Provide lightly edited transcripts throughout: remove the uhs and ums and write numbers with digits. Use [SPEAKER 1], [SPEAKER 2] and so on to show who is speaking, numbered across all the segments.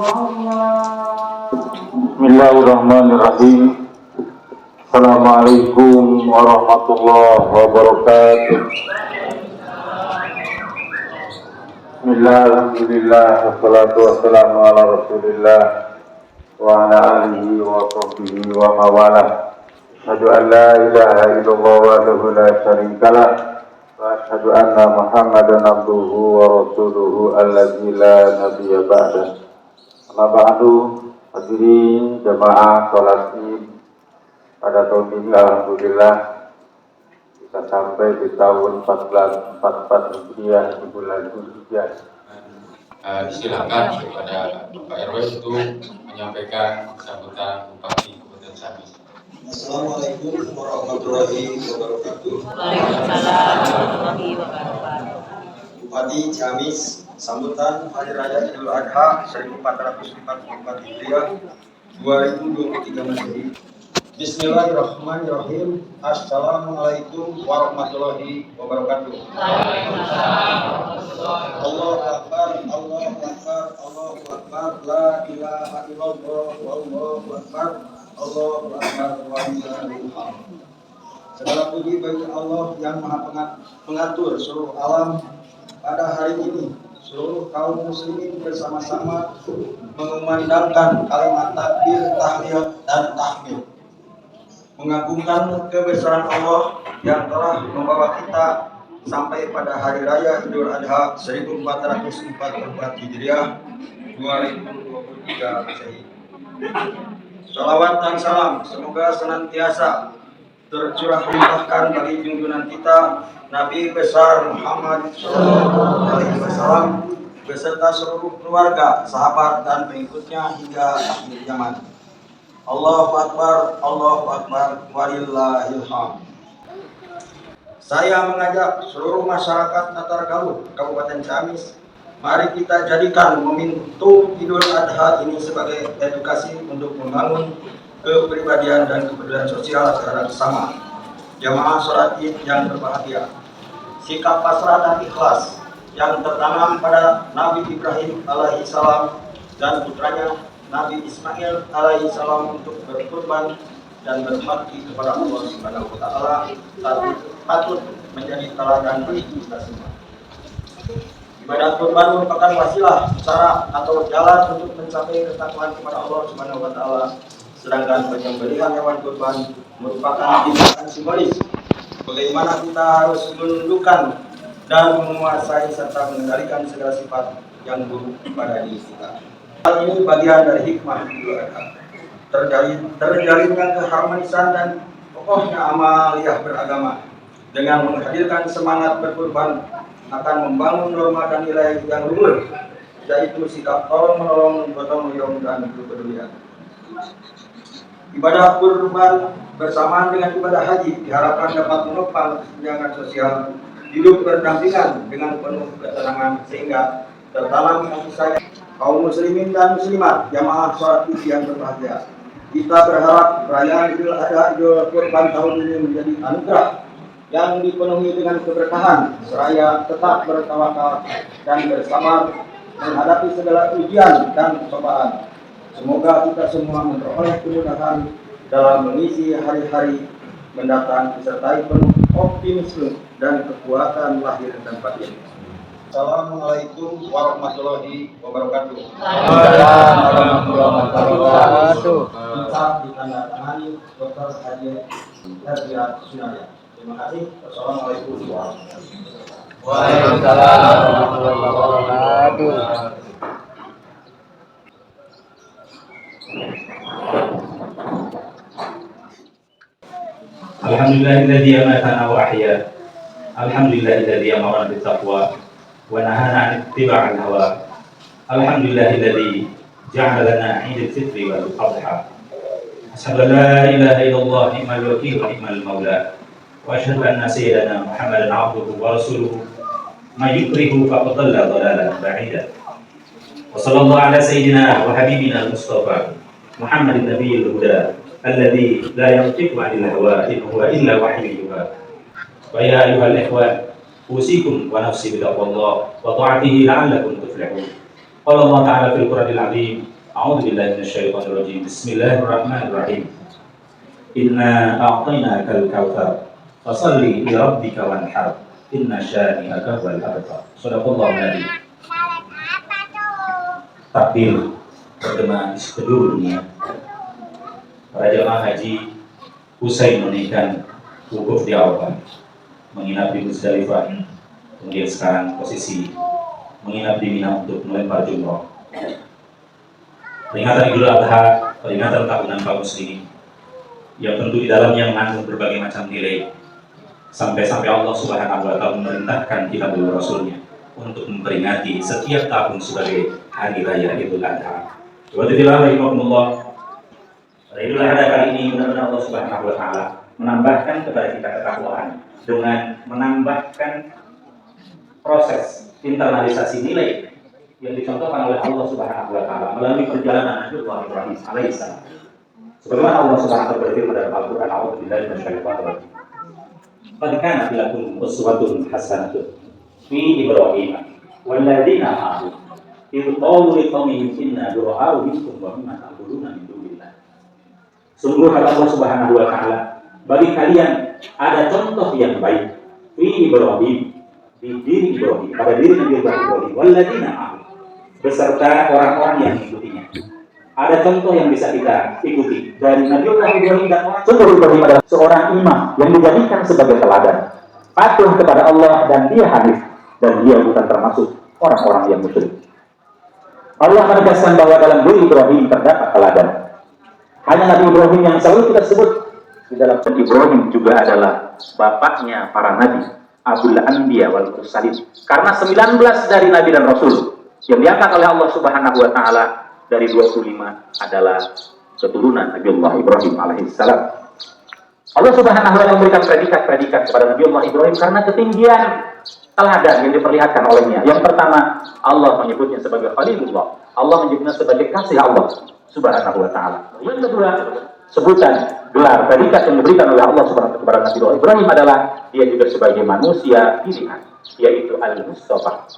[SPEAKER 1] Bismillahirrahmanirrahim. Assalamualaikum warahmatullahi wabarakatuh. Bismillah, alhamdulillah, wassalatu wassalamu ala rasulillah wa ala alihi wa sahbihi wa mawalah. Asyhadu an la ilaha illallah wahdahu la syarikalah wa asyhadu anna Muhammadan abduhu wa rasuluhu allazi la nabiyya ba'dah. Amma ba'du, hadirin jamaah salat Id pada tahun ini alhamdulillah kita sampai di tahun 1444 Hijriah di bulan Dzulhijjah.
[SPEAKER 2] Silakan kepada Pak RW untuk menyampaikan sambutan Bupati Kabupaten Ciamis.
[SPEAKER 3] Assalamualaikum warahmatullahi wabarakatuh.
[SPEAKER 4] Waalaikumsalam warahmatullahi wabarakatuh.
[SPEAKER 3] Bupati Ciamis, sambutan Hari Raya Idul Adha 1444 Hijriah 2023 Masehi. Bismillahirrahmanirrahim. Assalamualaikum warahmatullahi wabarakatuh. Allahu Akbar, Allahu Akbar, Allahu Akbar, la ilaha illallah, wallahu akbar, Allahu Akbar, walillahil hamd. Segala puji bagi Allah yang Maha Pengatur seluruh alam. Pada hari ini seluruh kaum muslimin bersama-sama mengumandangkan kalimat takbir, tahlil dan tahmid, mengagungkan kebesaran Allah yang telah membawa kita sampai pada Hari Raya Idul Adha 1444 Hijriah 2023 Masehi. Salawat dan salam semoga senantiasa tercurah limpahkan bagi junjungan kita Nabi besar Muhammad SAW beserta seluruh keluarga, sahabat dan pengikutnya hingga akhir zaman. Allahu Akbar, Allahu Akbar, walillahil hamd. Saya mengajak seluruh masyarakat Tatargaluh Kabupaten Ciamis, mari kita jadikan momentum Idul Adha ini sebagai edukasi untuk membangun kepribadian dan kepedulian sosial secara bersama. Jamaah sholat Id yang berbahagia, sikap pasrah dan ikhlas yang tertanam pada Nabi Ibrahim alaihissalam dan putranya Nabi Ismail alaihissalam untuk berkurban dan berbakti kepada Allah Subhanahu wa taala patut menjadi teladan bagi kita semua. Ibadah kurban merupakan wasilah, cara atau jalan untuk mencapai ketakwaan kepada Allah Subhanahu wa taala. Sedangkan penyembelihan hewan kurban merupakan tindakan simbolis bagaimana kita harus menundukkan dan menguasai serta mengendalikan segala sifat yang buruk pada diri kita. Hal ini bagian dari hikmah Idul Adha. Terjalinnya keharmonisan dan pokoknya amaliyah beragama dengan menghadirkan semangat berkurban akan membangun norma dan nilai yang luhur, yaitu sikap tolong menolong, gotong royong dan kepedulian. Ibadah kurban bersamaan dengan ibadah haji diharapkan dapat menopang kesenjangan sosial, hidup berdampingan dengan penuh ketenangan sehingga tertanam kasih sayang kaum muslimin dan muslimat jamaah sholat Id yang berbahagia. Kita berharap perayaan Idul Adha Idul Kurban tahun ini menjadi anugerah yang dipenuhi dengan keberkahan, seraya tetap bertawakal dan bersabar menghadapi segala ujian dan cobaan. Semoga kita semua memperoleh kemudahan dalam mengisi hari-hari mendatang disertai penuh optimisme dan kekuatan lahir dan batin. Assalamualaikum warahmatullahi wabarakatuh.
[SPEAKER 4] Waalaikumsalam warahmatullahi wabarakatuh.
[SPEAKER 3] Kitab ditandatangani Dr. Haji Herdiat Sunarya. Terima kasih. Assalamualaikum warahmatullahi wabarakatuh.
[SPEAKER 4] Waalaikumsalam warahmatullahi wabarakatuh.
[SPEAKER 5] Alhamdulillahilladzi amatana wa ahya. Alhamdulillahilladzi amarna bittaqwa wa nahana 'anil ittiba'il hawa. Alhamdulillahilladzi ja'ala lana 'idal fitri wal adha. Asyhadu an la ilaha illallah ni'mal wakeel wa ni'mal maula. Wa asyhadu anna sayyidana Muhammadan 'abduhu wa rasuluhu. May yukrihu faqad dhalla dhalalan ba'ida. Wa sallallahu ala sayyidina wa habibina al-Mustafa Muhammadin nabiyil huda alladzi la yantiqu 'anil hawa in huwa illa wahyun yuha. Wa ya ayyuhal ikhwan usikum wa nafsi bittaqwallah wa ta'atihi la'allakum tuflihun. Qala Allah ta'ala fil Qur'anil 'azim A'udzu billahi minasyaitonir rajim. Bismillahirrahmanirrahim. Inna a'tainakal kautsar. Fashalli li rabbika wanhar. Inna syani'aka wal abtar. Shadaqallahu alazim. Takbir bergema di seluruh dunia. Para jemaah haji usai menunaikan wukuf di Arafah, menginap di Muzdalifah, kemudian sekarang posisi menginap di Mina untuk melempar jumroh. Peringatan Idul Adha, peringatan tahunan kaum muslimin yang tentu di dalamnya mengandung berbagai macam nilai. Sampai-sampai Allah Subhanahu wa Ta'ala memerintahkan kita dan Rasulnya untuk memperingati setiap tahun sebagai hari raya Idul Adha. Waalaikumsalam. Idul Adha kali ini benar-benar Allah Subhanahu wa Ta'ala menambahkan kepada kita ketakwaan dengan menambahkan proses internalisasi nilai yang dicontohkan oleh Allah Subhanahu wa Ta'ala melalui perjalanan Nabi Ibrahim alaihissalam. Sebagaimana Allah Subhanahu wa Ta'ala berfirman dalam Al-Qur'an, "A'udzubillahi minasyaitonir rajim. Qad kanat lakum uswatun hasanatun fi Ibrahim wal ladzina ma'ahu idh qalu liqaumihim inna bura'a'u minkum wa mimma ta'buduna min dunillah." Sungguh kata Allah Subhanahu wa Ta'ala, bagi kalian ada contoh yang baik fi Ibrahim, di diri Ibrahim, pada diri Nabi Ibrahim, wal ladzina ma'ahu, beserta orang-orang yang mengikutinya. Ada contoh yang bisa kita ikuti dari Nabi Ibrahim dan orang. Sungguh Ibrahim adalah seorang imam yang dijadikan sebagai teladan, patuh kepada Allah dan dia hanif, dan dia bukan termasuk orang-orang yang musyrik. Allah menegaskan bahwa dalam diri Ibrahim terdapat teladan. Hanya Nabi Ibrahim yang selalu kita sebut di dalam. Ibrahim juga adalah bapaknya para nabi, Abul Anbiya wal Mursalin. Karena 19 dari nabi dan rasul yang diangkat oleh Allah Subhanahu wa Ta'ala dari 25 adalah keturunan Nabiullah Ibrahim alaihissalam. Allah Subhanahu wa Ta'ala memberikan predikat-predikat kepada Nabiullah Ibrahim karena ketinggian teladan yang diperlihatkan olehnya. Yang pertama, Allah menyebutnya sebagai Khalilullah. Allah menyebutnya sebagai kasih Allah Subhanahu wa Ta'ala. Yang kedua, sebutan gelar predikat yang diberikan oleh Allah Subhanahu wa Ta'ala kepada Nabiullah Ibrahim adalah dia juga sebagai manusia pilihan, yaitu Al-Mustafa,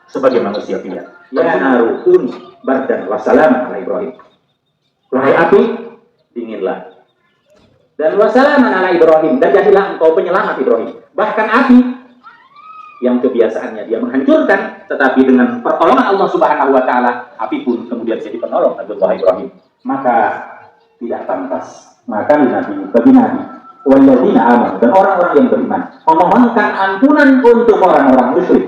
[SPEAKER 5] sebagai manusia pilihan. Ya narukun bardan wassalam ala Ibrahim. Wahai api, dinginlah. Dan wassalaman ala Ibrahim, dan jadilah engkau penyelamat Ibrahim. Bahkan api yang kebiasaannya dia menghancurkan, tetapi dengan pertolongan Allah Subhanahu wa Ta'ala, api pun kemudian jadi penolong Nabiullah Ibrahim. Maka tidak pantas maka bagi nabi walladzina amanu, dan orang-orang yang beriman memohonkan ampunan untuk orang-orang musyrik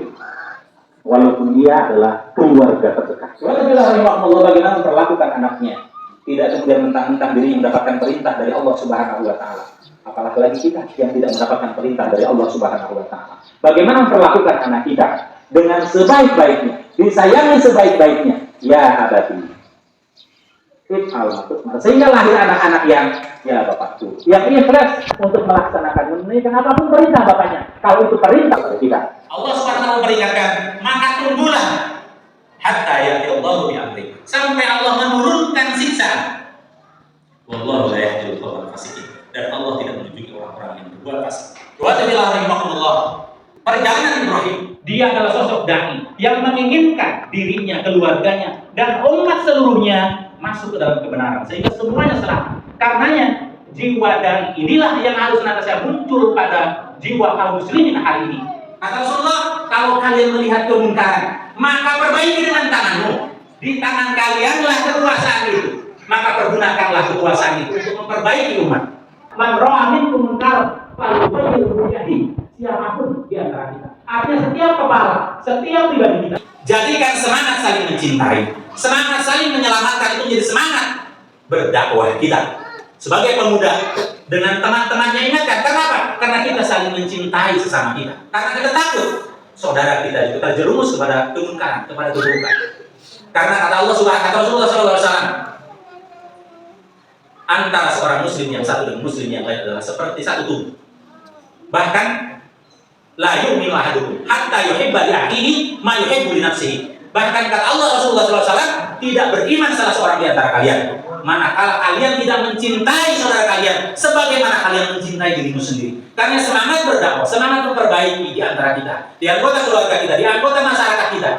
[SPEAKER 5] walaupun dia adalah keluarga terdekat. Allah bagaimana memperlakukan anaknya, tidak kemudian mentang-mentang dirinya mendapatkan perintah dari Allah Subhanahu wa Ta'ala. Apalagi lagi kita yang tidak mendapatkan perintah dari Allah Subhanahu wa Ta'ala. Bagaimana memperlakukan anak kita dengan sebaik-baiknya, disayangi sebaik-baiknya. Ya abadi, sehingga lahir anak-anak yang ya bapakku, yang ikhlas untuk melaksanakan menunaikan apapun perintah bapaknya. Kalau itu perintah pada kita, Allah Subhanahu memperingatkan, maka tunggulah hatta ya'ti Allahu bi amri, sampai Allah menurunkan siksa. Wallahu la yahdil qawmal fasiqin, dan Allah tidak menunjuki orang-orang yang berbuat fasik. Wa rahimahullah. Perjalanan Ibrahim, dia adalah sosok dai yang menginginkan dirinya, keluarganya, dan umat seluruhnya masuk ke dalam kebenaran sehingga semuanya selamat. Karenanya jiwa dai inilah yang harus senantiasa muncul pada jiwa kaum muslimin hari ini. Kata Rasulullah, kalau kalian melihat kemungkaran, maka perbaiki dengan tanganmu. Di tangan kalianlah kekuasaan itu, maka pergunakanlah kekuasaan itu untuk memperbaiki umat. Man ra'a minkum munkar falyughayyirhu biyadihi. Siapapun di antara kita, artinya setiap kepala, setiap pribadi kita, jadikan semangat saling mencintai, semangat saling menyelamatkan itu menjadi semangat berdakwah kita sebagai pemuda dengan teman-temannya. Ingatkan, kenapa? Karena kita saling mencintai sesama kita, karena kita takut saudara kita itu terjerumus kepada kemungkaran, kepada keburukan. Karena kata Allah Subhanahu, kata Rasulullah SAW, antara seorang muslim yang satu dan muslim yang lain adalah seperti satu tubuh. Bahkan la yu'minu ahadukum hatta yuhibba li akhihi ma yuhibbu li nafsihi. Bahkan kata Allah Rasulullah SAW, tidak beriman salah seorang di antara kalian manakala kalian tidak mencintai saudara kalian sebagaimana kalian mencintai dirimu sendiri. Karena semangat berdakwah, semangat memperbaiki di antara kita, di anggota keluarga kita, di anggota masyarakat kita,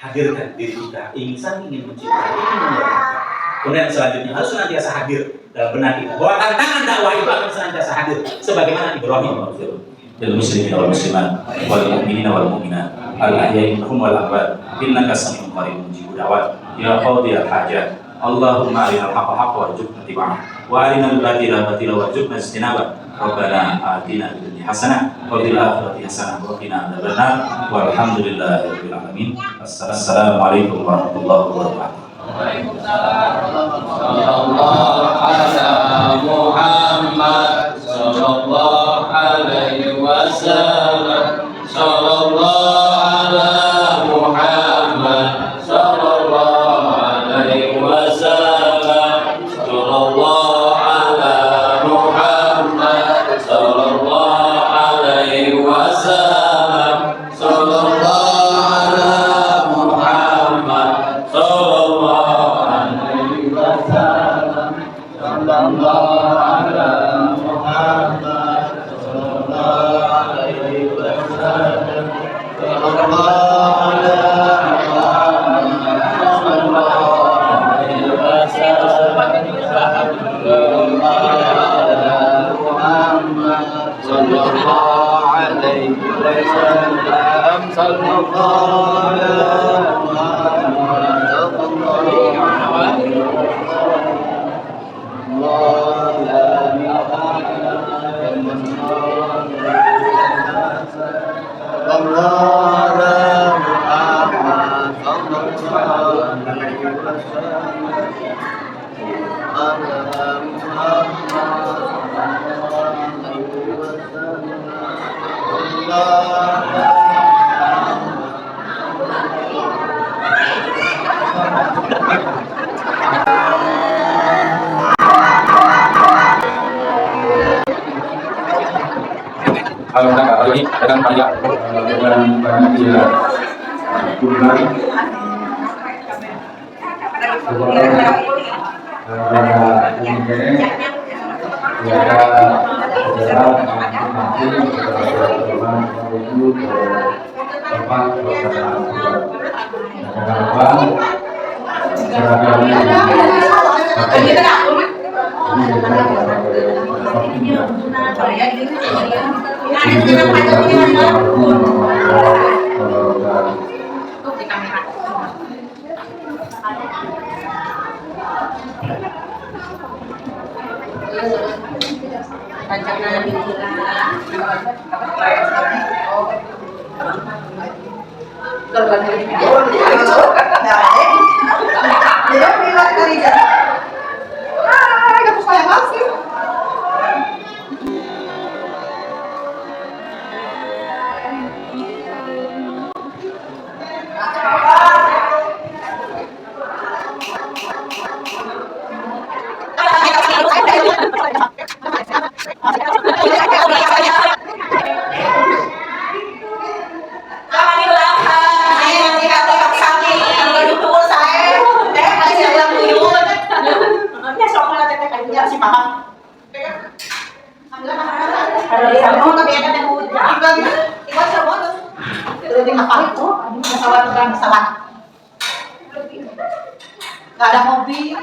[SPEAKER 5] hadirkan diri kita, ingin mencipta, ingin menyelamatkan. Kemudian selanjutnya harus senantiasa hadir dalam benak kita. Bahwa tantangan dakwah itu akan senantiasa hadir, sebagaimana Ibrahim lil muslimin wal muslimat wal mu'minina wal mu'minat al ahya'i minhum wal amwat innaka sami'un qaribun mujibud da'wat ya qadiyal hajat Allahumma arinal haqqa haqqan warzuqna ittiba'ah wa arinal batila batila warzuqna ijtinabah. Rabbana atina fid dunya hasanah wa fil akhirati hasanah wa qina adzabannar walhamdulillahi rabbil alamin. Assalamualaikum warahmatullahi wabarakatuh.
[SPEAKER 6] Sallallahu ala Muhammad sallallahu alaihi wasallam. Sallallahu ala Muhammad sallallahu alaihi wasallam. Sallallahu ala Muhammad sallallahu alaihi wasallam. Sallallahu ala Muhammad sallallahu alaihi wasallam. Sallallahu ala Muhammad sallallahu alaihi wasallam. Sallallahu ala Muhammad sallallahu alaihi wasallam. Sallallahu ala Muhammad sallallahu alaihi
[SPEAKER 2] Kalau kita nggak lagi dengan panitia
[SPEAKER 7] Nggak ada mobil.